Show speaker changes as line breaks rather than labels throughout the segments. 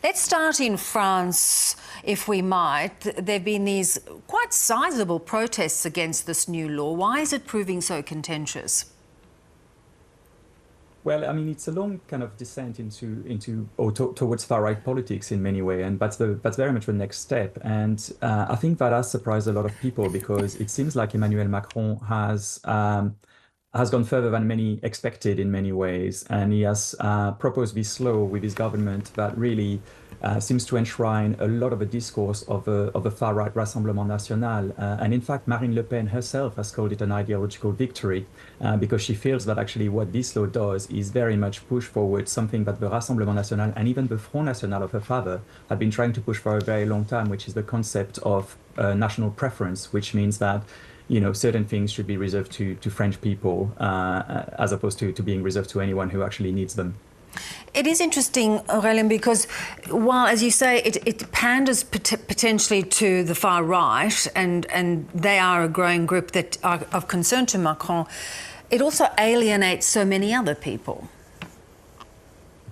Let's start in France, if we might. There have been these quite sizable protests against this new law. Why is it proving so contentious?
Well, I mean, it's a long kind of descent towards far-right politics in many ways, and that's very much the next step. And I think that has surprised a lot of people because it seems like Emmanuel Macron has gone further than many expected in many ways, and he has proposed this law with his government that really seems to enshrine a lot of the discourse of the far-right Rassemblement National. And in fact, Marine Le Pen herself has called it an ideological victory because she feels that actually what this law does is very much push forward something that the Rassemblement National and even the Front National of her father had been trying to push for a very long time, which is the concept of national preference, which means that certain things should be reserved to French people as opposed to being reserved to anyone who actually needs them.
It is interesting, Aurelien, because while, as you say, it panders potentially to the far right, and they are a growing group that are of concern to Macron, it also alienates so many other people.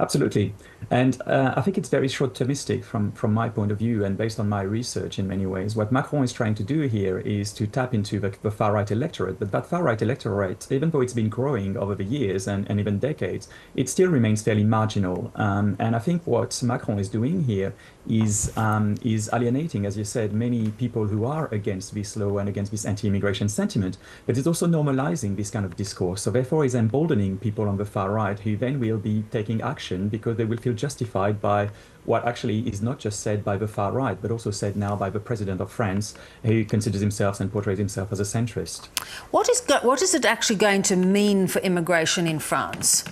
Absolutely. And I think it's very short-termistic from my point of view and based on my research in many ways. What Macron is trying to do here is to tap into the far-right electorate. But that far-right electorate, even though it's been growing over the years and even decades, it still remains fairly marginal. And I think what Macron is doing here is alienating, as you said, many people who are against this law and against this anti-immigration sentiment. But it's also normalizing this kind of discourse. So therefore, it's emboldening people on the far right who then will be taking action because they will feel justified by what actually is not just said by the far right, but also said now by the president of France, who considers himself and portrays himself as a centrist.
What is it actually going to mean for immigration in France?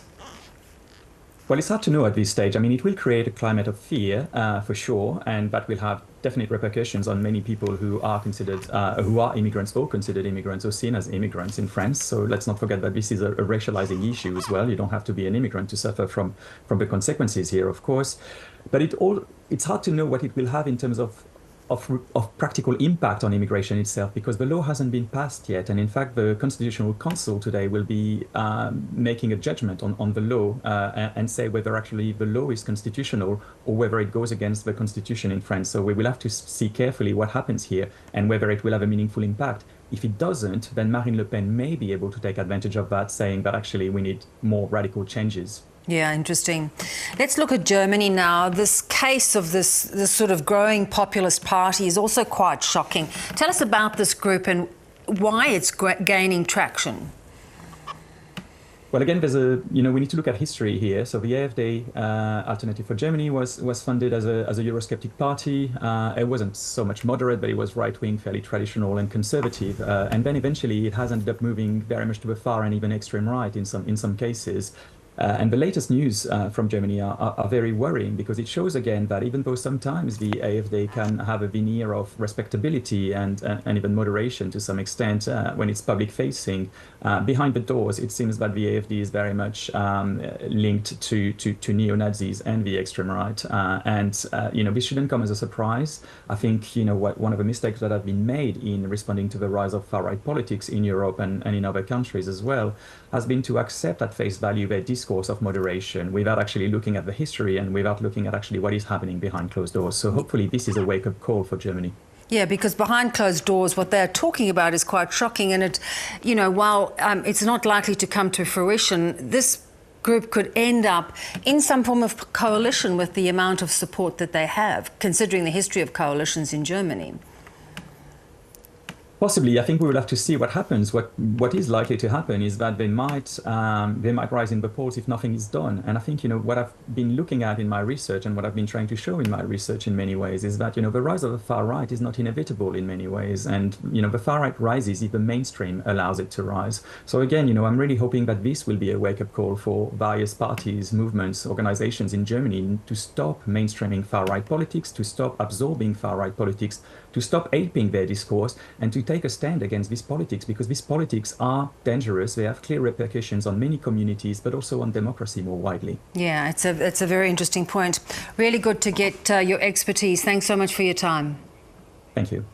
Well, it's hard to know at this stage. I mean, it will create a climate of fear, for sure, and that will have definite repercussions on many people who are considered, who are immigrants or considered immigrants or seen as immigrants in France. So let's not forget that this is a racializing issue as well. You don't have to be an immigrant to suffer from the consequences here, of course. But it's hard to know what it will have in terms of practical impact on immigration itself, because the law hasn't been passed yet. And in fact, the Constitutional Council today will be making a judgment on the law and say whether actually the law is constitutional or whether it goes against the Constitution in France. So we will have to see carefully what happens here and whether it will have a meaningful impact. If it doesn't, then Marine Le Pen may be able to take advantage of that, saying that actually we need more radical changes.
Yeah, interesting. Let's look at Germany now. This case of this sort of growing populist party is also quite shocking. Tell us about this group and why it's gaining traction.
Well, again, we need to look at history here. So the AfD, Alternative for Germany, was funded as a Eurosceptic party. It wasn't so much moderate, but it was right-wing, fairly traditional and conservative. And then eventually it has ended up moving very much to the far and even extreme right in some cases. And the latest news from Germany are very worrying because it shows again that even though sometimes the AfD can have a veneer of respectability and even moderation to some extent when it's public facing, behind the doors it seems that the AfD is very much linked to neo-Nazis and the extreme right. This shouldn't come as a surprise. I think one of the mistakes that have been made in responding to the rise of far-right politics in Europe and in other countries as well has been to accept at face value their discourse of moderation without actually looking at the history and without looking at actually what is happening behind closed doors. So hopefully this is a wake-up call for Germany.
Yeah, because behind closed doors, what they're talking about is quite shocking. And while it's not likely to come to fruition, this group could end up in some form of coalition with the amount of support that they have, considering the history of coalitions in Germany.
Possibly. I think we will have to see what happens. What is likely to happen is that they might rise in the polls if nothing is done. And I think what I've been looking at in my research and what I've been trying to show in my research in many ways is that the rise of the far right is not inevitable in many ways. And the far right rises if the mainstream allows it to rise. So again, I'm really hoping that this will be a wake-up call for various parties, movements, organizations in Germany to stop mainstreaming far right politics, to stop absorbing far right politics, to stop aping their discourse, and to take a stand against this politics, because these politics are dangerous. They have clear repercussions on many communities, but also on democracy more widely.
Yeah, it's a very interesting point. Really good to get your expertise. Thanks so much for your time.
Thank you.